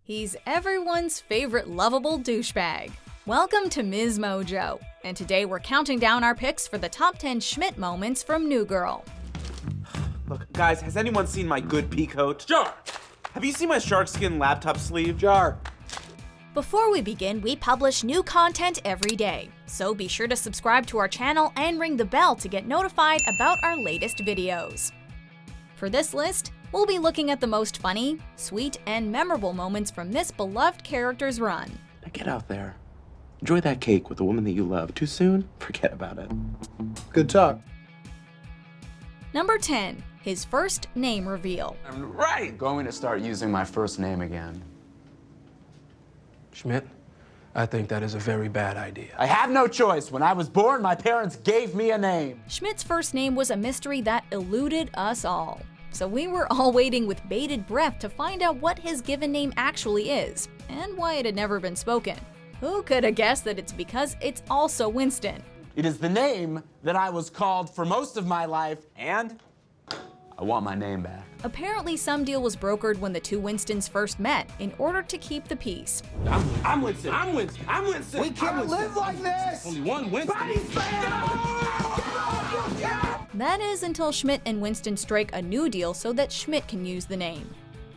He's everyone's favorite lovable douchebag. Welcome to MsMojo, and today we're counting down our picks for the top 10 Schmidt moments from New Girl. Look, guys, has anyone seen my good pea coat? Jar! Have you seen my shark skin laptop sleeve? Jar! Before we begin, we publish new content every day, so be sure to subscribe to our channel and ring the bell to get notified about our latest videos. For this list, we'll be looking at the most funny, sweet, and memorable moments from this beloved character's run. Now get out there. Enjoy that cake with the woman that you love. Too soon? Forget about it. Good talk. Number 10. His first name reveal. I'm right! I'm going to start using my first name again. Schmidt, I think that is a very bad idea. I have no choice. When I was born, my parents gave me a name. Schmidt's first name was a mystery that eluded us all. So we were all waiting with bated breath to find out what his given name actually is, and why it had never been spoken. Who could have guessed that it's because it's also Winston? It is the name that I was called for most of my life, and I want my name back. Apparently some deal was brokered when the two Winstons first met in order to keep the peace. I'm Winston. I'm Winston. I'm Winston. We can't live like this! Only one Winston. That is until Schmidt and Winston strike a new deal so that Schmidt can use the name.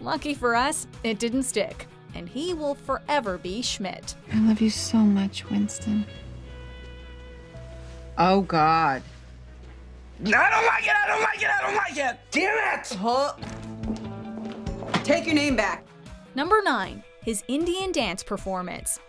Lucky for us, it didn't stick, and he will forever be Schmidt. I love you so much, Winston. Oh, God. I don't like it! I don't like it! I don't like it! Damn it! Huh? Take your name back. Number 9. His Indian dance performance.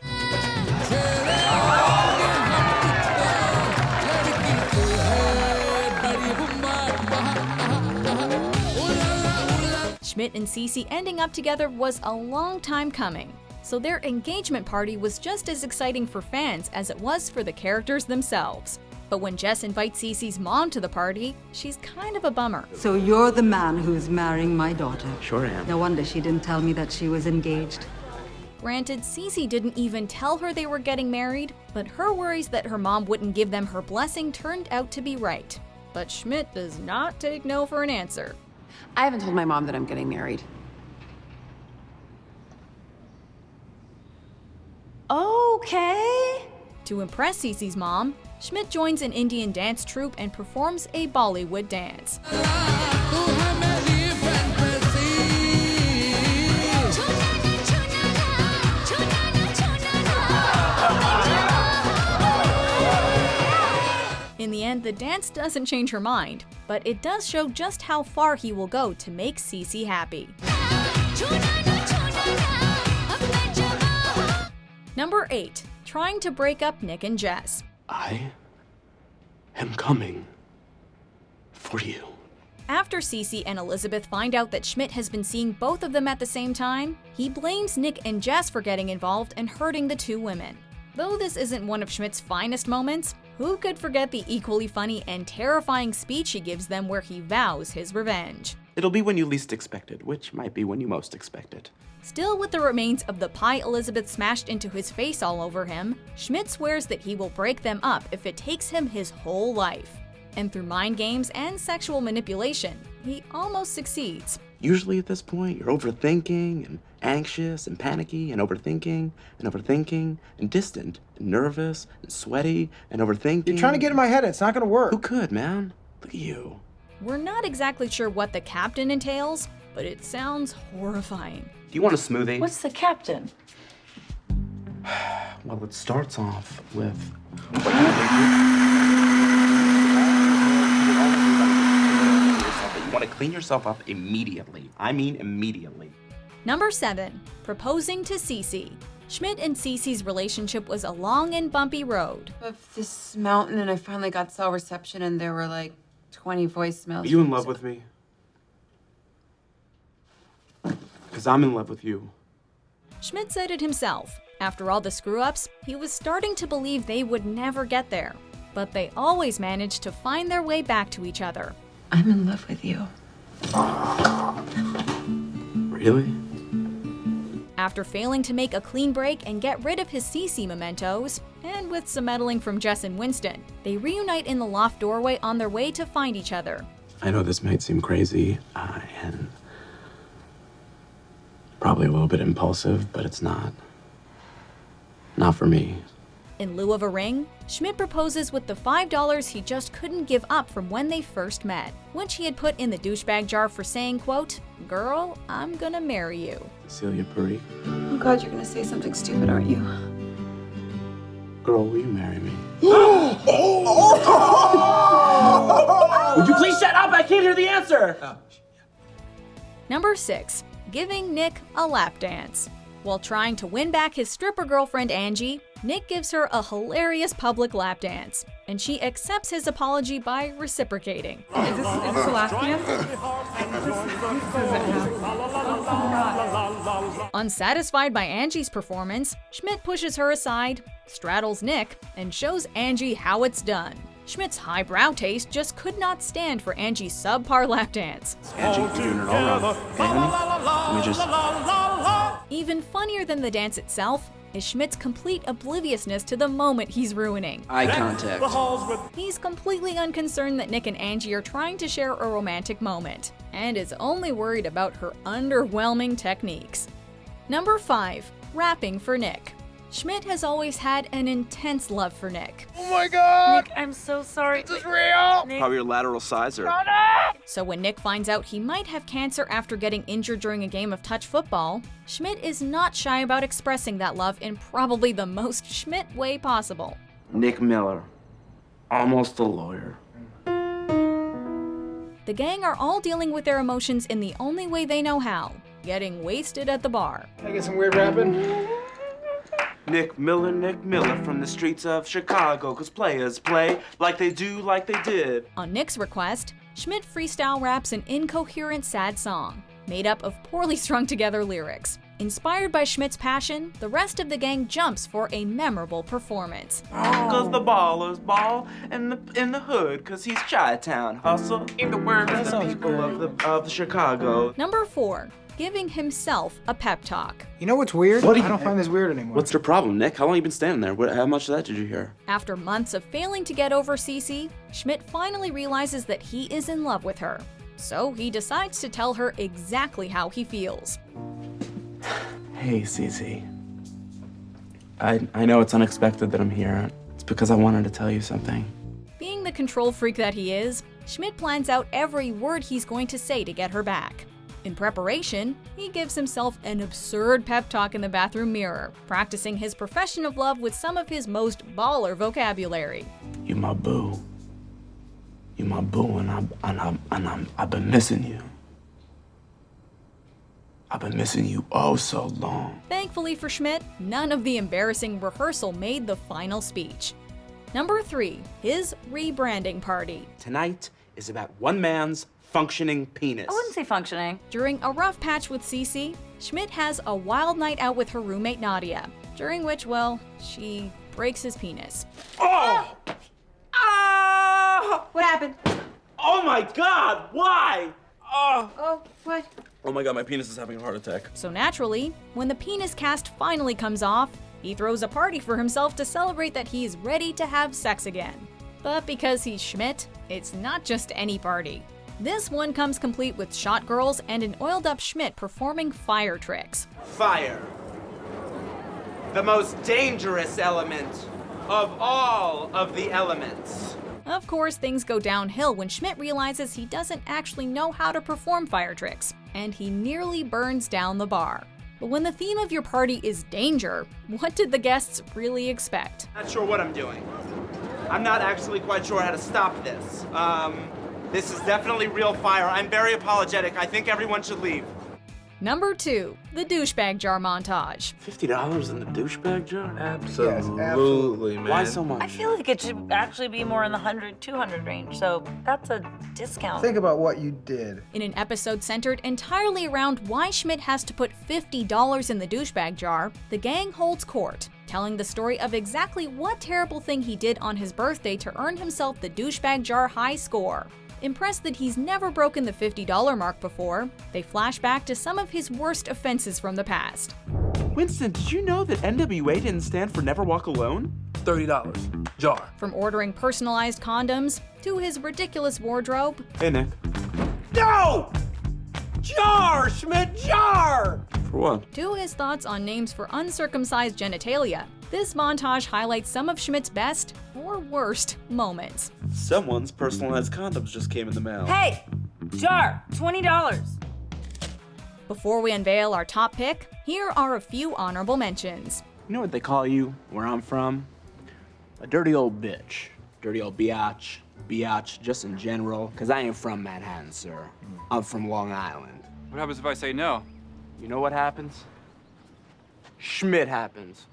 Schmidt and Cece ending up together was a long time coming, so their engagement party was just as exciting for fans as it was for the characters themselves. But when Jess invites Cece's mom to the party, she's kind of a bummer. So you're the man who's marrying my daughter. Sure am. No wonder she didn't tell me that she was engaged. Granted, Cece didn't even tell her they were getting married, but her worries that her mom wouldn't give them her blessing turned out to be right. But Schmidt does not take no for an answer. I haven't told my mom that I'm getting married. Okay. To impress Cece's mom, Schmidt joins an Indian dance troupe and performs a Bollywood dance. In the end, the dance doesn't change her mind, but it does show just how far he will go to make Cece happy. Number 8. Trying to break up Nick and Jess. I am coming for you. After Cece and Elizabeth find out that Schmidt has been seeing both of them at the same time, he blames Nick and Jess for getting involved and hurting the two women. Though this isn't one of Schmidt's finest moments, who could forget the equally funny and terrifying speech he gives them where he vows his revenge? It'll be when you least expect it, which might be when you most expect it. Still with the remains of the pie Elizabeth smashed into his face all over him, Schmidt swears that he will break them up if it takes him his whole life. And through mind games and sexual manipulation, he almost succeeds. Usually at this point, you're overthinking and anxious and panicky and overthinking and overthinking and distant and nervous and sweaty and overthinking. You're trying to get in my head. It's not gonna work. Who could, man? Look at you. We're not exactly sure what the captain entails, but it sounds horrifying. Do you want a smoothie? What's the captain? Well, it starts off with... You want to clean yourself up immediately. I mean immediately. Number 7. Proposing to Cece. Schmidt and Cece's relationship was a long and bumpy road. Up this mountain, and I finally got cell reception, and there were like 20 voicemails. Are you in love with me? Because I'm in love with you. Schmidt said it himself. After all the screw-ups, he was starting to believe they would never get there. But they always managed to find their way back to each other. I'm in love with you. Really? After failing to make a clean break and get rid of his Cece mementos, and with some meddling from Jess and Winston, they reunite in the loft doorway on their way to find each other. I know this might seem crazy, and Probably a little bit impulsive, but it's not. Not for me. In lieu of a ring, Schmidt proposes with the $5 he just couldn't give up from when they first met, which he had put in the douchebag jar for saying, quote, "Girl, I'm gonna marry you." Celia Perique. Oh God, you're gonna say something stupid, aren't you? Girl, will you marry me? Would you please shut up? I can't hear the answer. Number 6. Giving Nick a lap dance. While trying to win back his stripper girlfriend Angie, Nick gives her a hilarious public lap dance, and she accepts his apology by reciprocating. Is this the last dance? Unsatisfied by Angie's performance, Schmidt pushes her aside, straddles Nick, and shows Angie how it's done. Schmidt's highbrow taste just could not stand for Angie's subpar lap dance. Angie, you're doing it all wrong. Hey, honey, let me just... Even funnier than the dance itself is Schmidt's complete obliviousness to the moment he's ruining. Eye contact. He's completely unconcerned that Nick and Angie are trying to share a romantic moment, and is only worried about her underwhelming techniques. Number 5. Rapping for Nick. Schmidt has always had an intense love for Nick. Nick, I'm so sorry. This is real. Probably your lateral sizer. So when Nick finds out he might have cancer after getting injured during a game of touch football, Schmidt is not shy about expressing that love in probably the most Schmidt way possible. Nick Miller. Almost a lawyer. The gang are all dealing with their emotions in the only way they know how, getting wasted at the bar. Can I get some weird rapping? Nick Miller from the streets of Chicago, 'cause players play like they do, like they did. On Nick's request, Schmidt freestyle raps an incoherent sad song, made up of poorly strung together lyrics. Inspired by Schmidt's passion, the rest of the gang jumps for a memorable performance. 'Cause the ballers ball in the hood, 'cause he's Chi-Town hustle in the words of the people of the Chicago. Number 4. Giving himself a pep talk. You know what's weird? What do you- I don't find this weird anymore. What's your problem, Nick? How long you been standing there? How much of that did you hear? After months of failing to get over Cece, Schmidt finally realizes that he is in love with her. So he decides to tell her exactly how he feels. Hey, Cece. I know it's unexpected that I'm here. It's because I wanted to tell you something. Being the control freak that he is, Schmidt plans out every word he's going to say to get her back. In preparation, he gives himself an absurd pep talk in the bathroom mirror, practicing his profession of love with some of his most baller vocabulary. You my boo. You my boo, and I've been missing you. I've been missing you oh so long. Thankfully for Schmidt, none of the embarrassing rehearsal made the final speech. Number 3, his rebranding party. Tonight is about one man's functioning penis. I wouldn't say functioning. During a rough patch with Cece, Schmidt has a wild night out with her roommate Nadia, during which, well, she breaks his penis. Oh! Ah! What happened? Oh my God! Why? Oh, what? Oh my God! My penis is having a heart attack. So naturally, when the penis cast finally comes off, he throws a party for himself to celebrate that he's ready to have sex again. But because he's Schmidt, it's not just any party. This one comes complete with shot girls and an oiled-up Schmidt performing fire tricks. Fire. The most dangerous element of all of the elements. Of course, things go downhill when Schmidt realizes he doesn't actually know how to perform fire tricks, and he nearly burns down the bar. But when the theme of your party is danger, what did the guests really expect? Not sure what I'm doing. I'm not actually quite sure how to stop this. This is definitely real fire. I'm very apologetic. I think everyone should leave. Number 2, the douchebag jar montage. $50 in the douchebag jar? Absolutely, man. Why so much? I feel like it should actually be more in the 100, 200 range, so that's a discount. Think about what you did. In an episode centered entirely around why Schmidt has to put $50 in the douchebag jar, the gang holds court, telling the story of exactly what terrible thing he did on his birthday to earn himself the douchebag jar high score. Impressed that he's never broken the $50 mark before, they flash back to some of his worst offenses from the past. Winston, did you know that NWA didn't stand for Never Walk Alone? $30. Jar. From ordering personalized condoms to his ridiculous wardrobe, Hey, Nick. No! Jar, Schmidt, jar! For what? to his thoughts on names for uncircumcised genitalia. This montage highlights some of Schmidt's best or worst moments. Someone's personalized condoms just came in the mail. Hey, Jar, $20. Before we unveil our top pick, here are a few honorable mentions. You know what they call you where I'm from? A dirty old bitch. Dirty old biatch. Biatch, just in general. Because I ain't from Manhattan, sir. I'm from Long Island. What happens if I say no? You know what happens? Schmidt happens.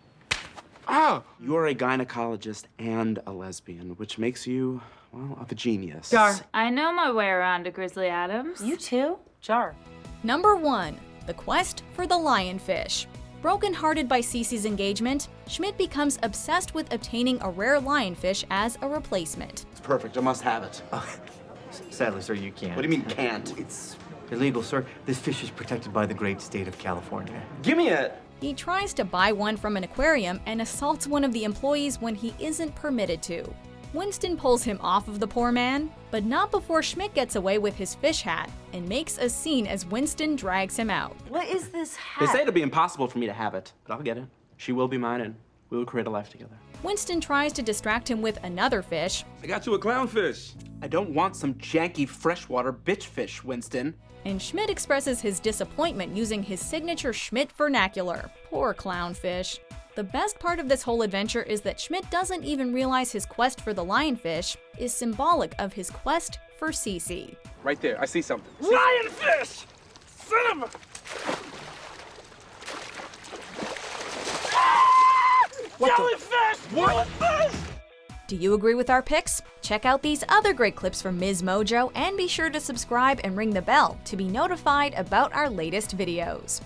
Oh! You're a gynecologist and a lesbian, which makes you, well, a genius. Jar. I know my way around a Grizzly Adams. You too? Jar. Number 1. The Quest for the Lionfish. Broken-hearted by Cece's engagement, Schmidt becomes obsessed with obtaining a rare lionfish as a replacement. It's perfect. I must have it. Sadly, sir, you can't. What do you mean, can't? It's illegal, sir. This fish is protected by the great state of California. Give me it! He tries to buy one from an aquarium and assaults one of the employees when he isn't permitted to. Winston pulls him off of the poor man, but not before Schmidt gets away with his fish hat and makes a scene as Winston drags him out. What is this hat? They say it'll be impossible for me to have it, but I'll get it. She will be mine, and we will create a life together. Winston tries to distract him with another fish, I got you a clownfish. I don't want some janky freshwater bitch fish, Winston. and Schmidt expresses his disappointment using his signature Schmidt vernacular. Poor clownfish. The best part of this whole adventure is that Schmidt doesn't even realize his quest for the lionfish is symbolic of his quest for Cece. Right there, I see something. Lionfish! Son of a... Jellyfish! Jellyfish! Do you agree with our picks? Check out these other great clips from MsMojo and be sure to subscribe and ring the bell to be notified about our latest videos.